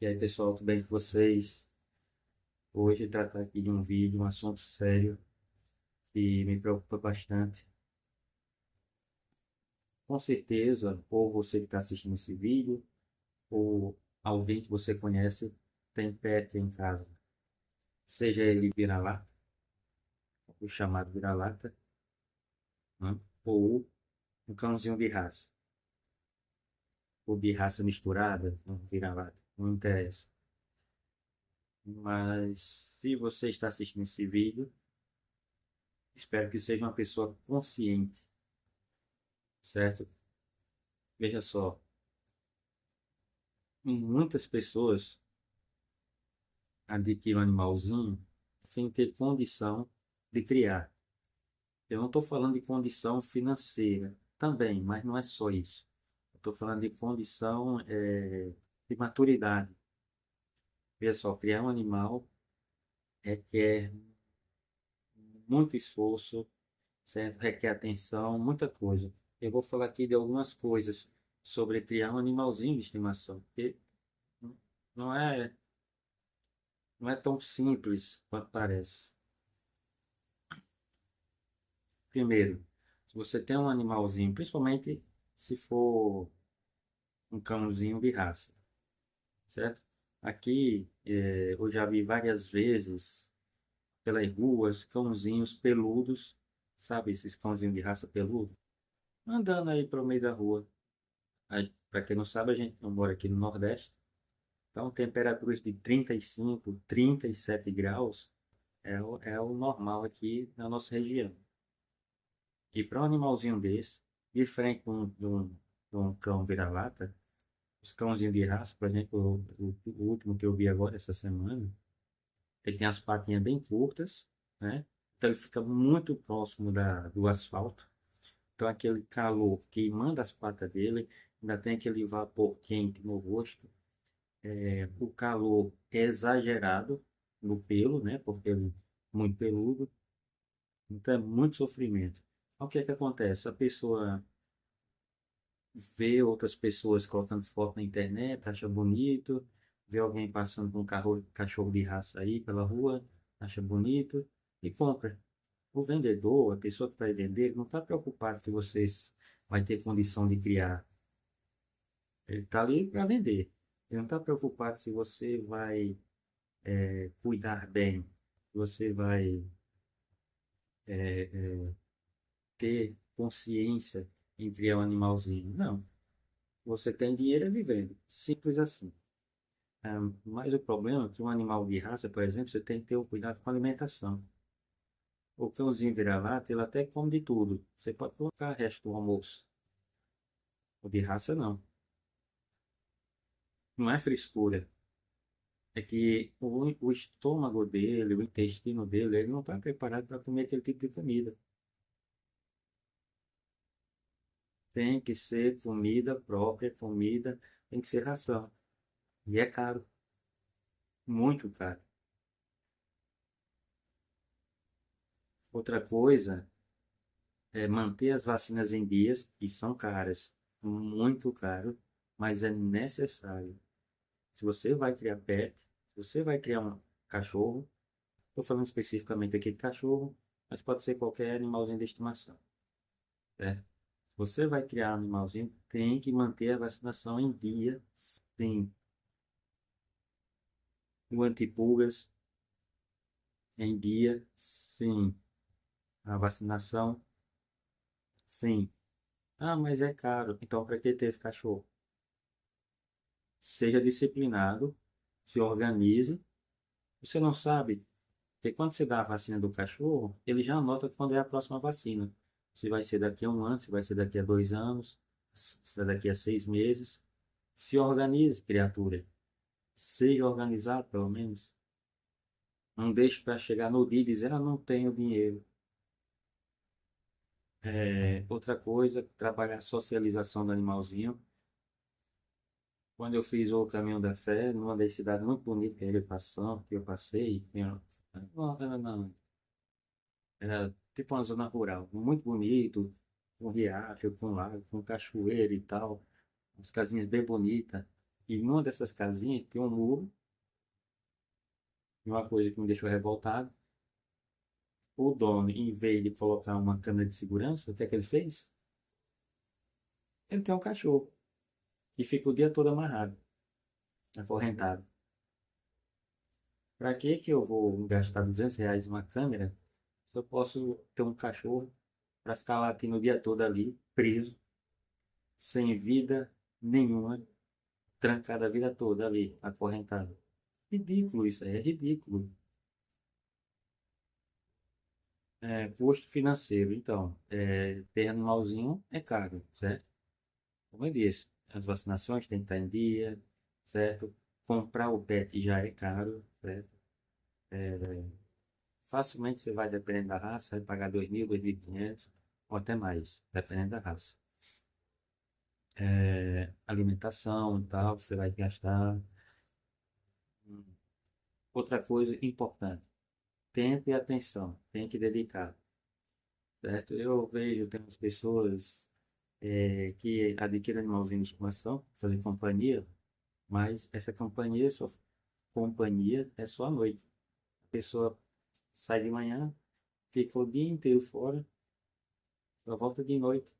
E aí, pessoal, tudo bem com vocês? Hoje tratar aqui de um vídeo, um assunto sério que me preocupa bastante. Com certeza, ou você que está assistindo esse vídeo, ou alguém que você conhece tem pet em casa. Seja ele vira-lata, o chamado vira-lata, né? Ou um cãozinho de raça, ou de raça misturada, um vira-lata, não interessa. Mas se você está assistindo esse vídeo, espero que seja uma pessoa consciente, certo? Veja só. Muitas pessoas adquirem um animalzinho sem ter condição de criar. Eu não estou falando de condição financeira também, mas não é só isso. Eu estou falando de condição de maturidade. Veja só, criar um animal requer muito esforço, certo? Requer atenção, muita coisa. Eu vou falar aqui de algumas coisas sobre criar um animalzinho de estimação, porque não é, não é tão simples quanto parece. Primeiro, se você tem um animalzinho, principalmente se for um cãozinho de raça, certo? Aqui eu já vi várias vezes pelas ruas cãozinhos peludos, sabe? Esses cãozinhos de raça peludo, andando aí para o meio da rua. Para quem não sabe, a gente não mora aqui no Nordeste, então temperaturas de 35, 37 graus é o normal aqui na nossa região. E para um animalzinho desse, diferente de um cão vira-lata, os cãozinhos de raça, por exemplo, o último que eu vi agora essa semana, ele tem as patinhas bem curtas, né? Então ele fica muito próximo do asfalto. Então aquele calor queimando as patas dele, ainda tem aquele vapor quente no rosto. O calor é exagerado no pelo, né? Porque ele é muito peludo. Então é muito sofrimento. Então, o que é que acontece? A pessoa vê outras pessoas colocando foto na internet, acha bonito, vê alguém passando com um cachorro de raça aí pela rua, acha bonito e compra. O vendedor, a pessoa que vai vender, não está preocupado se vocês vai ter condição de criar. Ele está ali para vender. Ele não está preocupado se você vai cuidar bem, se você vai é, é, ter consciência em criar um animalzinho. Não. Você tem dinheiro, ele vende. Simples assim. Mas o problema é que um animal de raça, por exemplo, você tem que ter um cuidado com a alimentação. O cãozinho vira-lata, ele até come de tudo. Você pode colocar o resto do almoço. O de raça, não. Não é frescura. É que o estômago dele, o intestino dele, ele não está preparado para comer aquele tipo de comida. Tem que ser comida própria, comida, tem que ser ração. E é caro, muito caro. Outra coisa manter as vacinas em dias, e são caras, muito caro, mas é necessário. Se você vai criar pet, se você vai criar um cachorro, estou falando especificamente aqui de cachorro, mas pode ser qualquer animalzinho de estimação, certo? Se você vai criar um animalzinho, tem que manter a vacinação em dia, sim. O antipulgas em dia, sim. A vacinação, sim. Ah, mas é caro. Então, para que ter cachorro? Seja disciplinado, se organize. Você não sabe, porque quando você dá a vacina do cachorro, ele já anota quando é a próxima vacina. Se vai ser daqui a um ano, se vai ser daqui a 2 anos, se é daqui a 6 meses. Se organize, criatura. Seja organizado, pelo menos. Não deixe para chegar no dia e dizer, não tenho dinheiro. Outra coisa, trabalhar a socialização do animalzinho. Quando eu fiz o Caminho da Fé, numa das cidades muito bonitas que eu passei, não, era tipo uma zona rural, muito bonito, com riacho, com lago, com cachoeira e tal, as casinhas bem bonitas. E numa dessas casinhas tem um muro, e uma coisa que me deixou revoltado, o dono, em vez de colocar uma câmera de segurança, o que é que ele fez? Ele tem um cachorro, e fica o dia todo amarrado, acorrentado. Para que que eu vou gastar R$ 200 em uma câmera se eu posso ter um cachorro para ficar latindo o dia todo ali, preso, sem vida nenhuma, trancado a vida toda ali, acorrentado? Ridículo isso aí, é ridículo. É, custo financeiro, então, ter animalzinho é caro, certo? Como eu disse, as vacinações têm que estar em dia, certo? Comprar o pet já é caro, certo? Facilmente você vai, dependendo da raça, vai pagar 2.000, 2.500 ou até mais, dependendo da raça. Alimentação e tal, você vai gastar. Hum. Outra coisa importante, tempo e atenção, tem que dedicar, certo? Eu vejo, temos pessoas que adquirem animalzinho de estimação, fazem companhia, mas essa companhia é só à noite. A pessoa sai de manhã, fica o dia inteiro fora, só volta de noite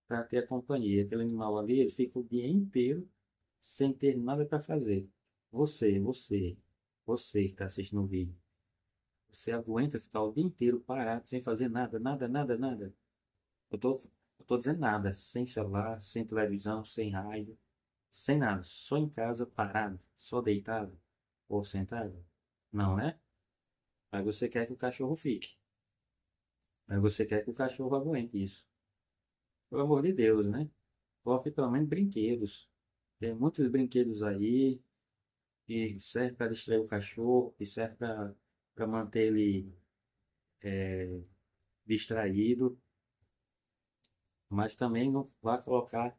para ter a companhia. Aquele animal ali, ele fica o dia inteiro sem ter nada para fazer. Você que está assistindo o vídeo, você aguenta ficar o dia inteiro parado, sem fazer nada, nada, nada, nada. Eu tô, eu tô dizendo nada, sem celular, sem televisão, sem rádio, sem nada, só em casa, parado, só deitado ou sentado. Não, né? Mas você quer que o cachorro fique. Mas você quer que o cachorro aguente isso. Pelo amor de Deus, né? Coloque pelo menos brinquedos. Tem muitos brinquedos aí que serve para distrair o cachorro, que serve para manter ele distraído, mas também não vai colocar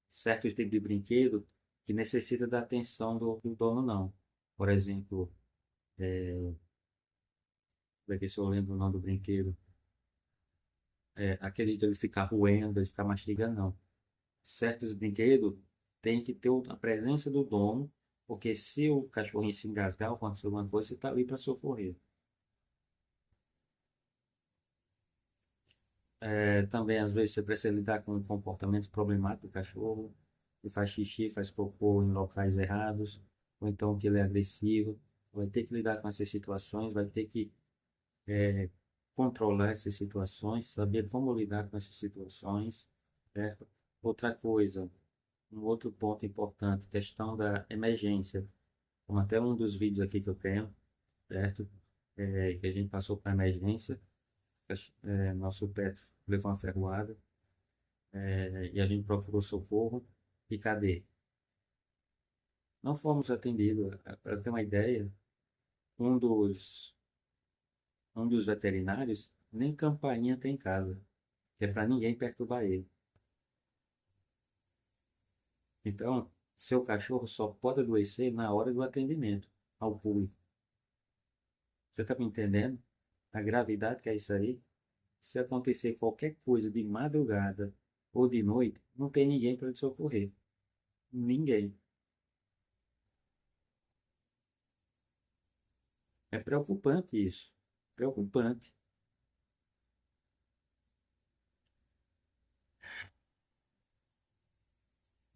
certos tipos de brinquedo que necessita da atenção do dono, não. Por exemplo, ver se eu lembro o nome do brinquedo. Aqueles dele ficar roendo, ele ficar mastigando, não. Certos brinquedos tem que ter a presença do dono, porque se o cachorrinho se engasgar ou acontecer alguma coisa, você está ali para socorrer. Também, às vezes, você precisa lidar com comportamentos problemáticos do cachorro, que faz xixi, faz cocô em locais errados, ou então que ele é agressivo. Vai ter que lidar com essas situações, vai ter que é, controlar essas situações, saber como lidar com essas situações, certo? Outra coisa, um outro ponto importante, questão da emergência. Como até um dos vídeos aqui que eu tenho, certo? Que a gente passou para emergência, nosso pet levou uma ferroada, e a gente procurou socorro, e cadê? Não fomos atendidos. Para ter uma ideia, um dos, um dos veterinários nem campainha tem em casa, que é para ninguém perturbar ele. Então, seu cachorro só pode adoecer na hora do atendimento ao público. Você está me entendendo? A gravidade que é isso aí? Se acontecer qualquer coisa de madrugada ou de noite, não tem ninguém para te socorrer. Ninguém. É preocupante isso. Preocupante.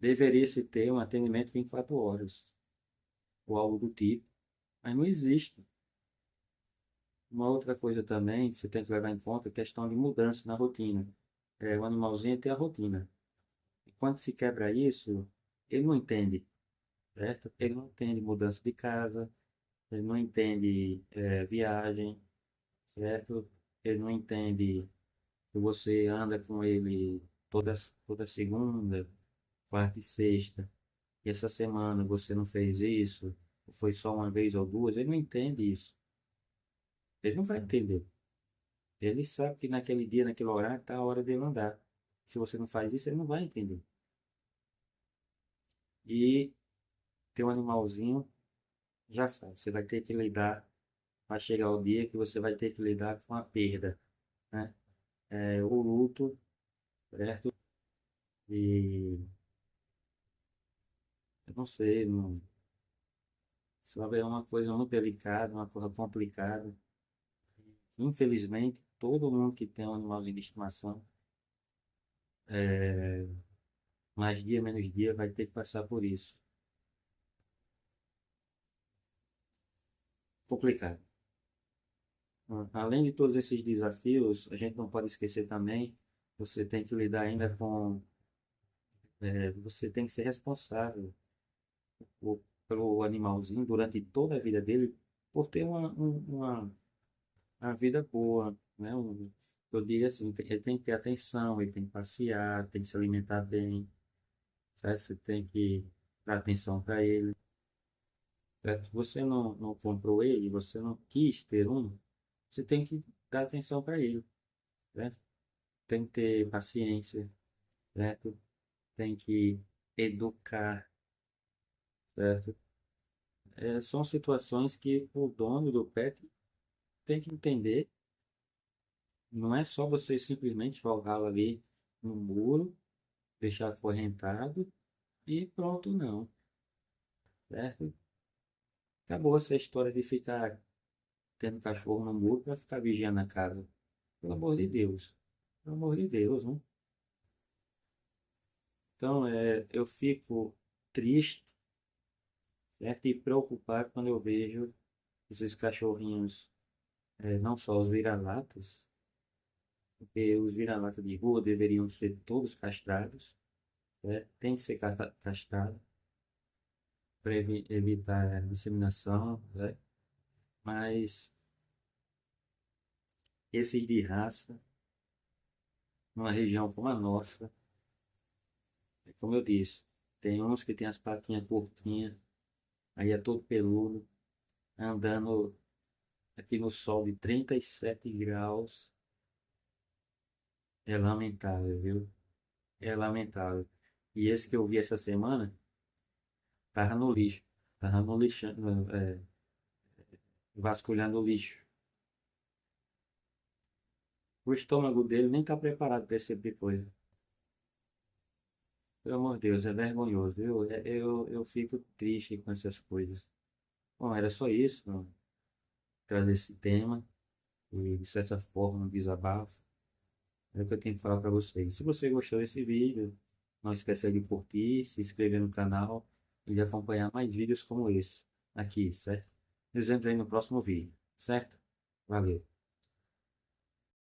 Deveria se ter um atendimento 24 horas ou algo do tipo, mas não existe. Uma outra coisa também que você tem que levar em conta é a questão de mudança na rotina. O animalzinho tem a rotina. E quando se quebra isso, ele não entende, certo? Ele não entende mudança de casa, ele não entende viagem, certo? Ele não entende que você anda com ele toda segunda, quarta e sexta, e essa semana você não fez isso, foi só uma vez ou duas, ele não entende isso. Ele não vai entender. Ele sabe que naquele dia, naquele horário, está a hora dele andar. Se você não faz isso, ele não vai entender. E ter um animalzinho, já sabe, você vai ter que lidar, vai chegar o dia que você vai ter que lidar com a perda, né? O luto, certo? E eu não sei, não, sabe, é uma coisa muito delicada, uma coisa complicada. Infelizmente, todo mundo que tem um animalzinho de estimação, é, mais dia menos dia, vai ter que passar por isso. Complicado. Além de todos esses desafios, a gente não pode esquecer também, você tem que lidar ainda com, você tem que ser responsável pelo animalzinho durante toda a vida dele, por ter uma vida boa, né? Eu digo assim, ele tem que ter atenção, ele tem que passear, tem que se alimentar bem, certo? Você tem que dar atenção para ele, certo? Você não comprou ele, você não quis ter um, você tem que dar atenção para ele, certo? Tem que ter paciência, certo? Tem que educar, certo? São situações que o dono do pet tem que entender. Não é só você simplesmente colocá-lo ali no muro, deixar acorrentado e pronto, não, certo? Acabou essa história de ficar tendo cachorro no muro para ficar vigiando a casa. Pelo amor de Deus. Pelo amor de Deus, né? Então, eu fico triste, certo? E preocupado quando eu vejo esses cachorrinhos, não só os vira-latas, porque os vira-latas de rua deveriam ser todos castrados, certo? Tem que ser castrado para evitar a disseminação, né? Mas esses de raça, numa região como a nossa, como eu disse, tem uns que tem as patinhas curtinhas, aí é todo peludo, andando aqui no sol de 37 graus, é lamentável, viu? É lamentável. E esse que eu vi essa semana, tava no lixo, tava no lixo, vasculhando o lixo. O estômago dele nem tá preparado para esse tipo de coisa. Pelo amor de Deus, é vergonhoso, viu? Eu fico triste com essas coisas. Bom, era só isso, mano, trazer esse tema e, de certa forma, um desabafo. É o que eu tenho que falar para vocês. Se você gostou desse vídeo, não esqueça de curtir, se inscrever no canal e de acompanhar mais vídeos como esse aqui, certo? Nos vemos aí no próximo vídeo, certo? Valeu!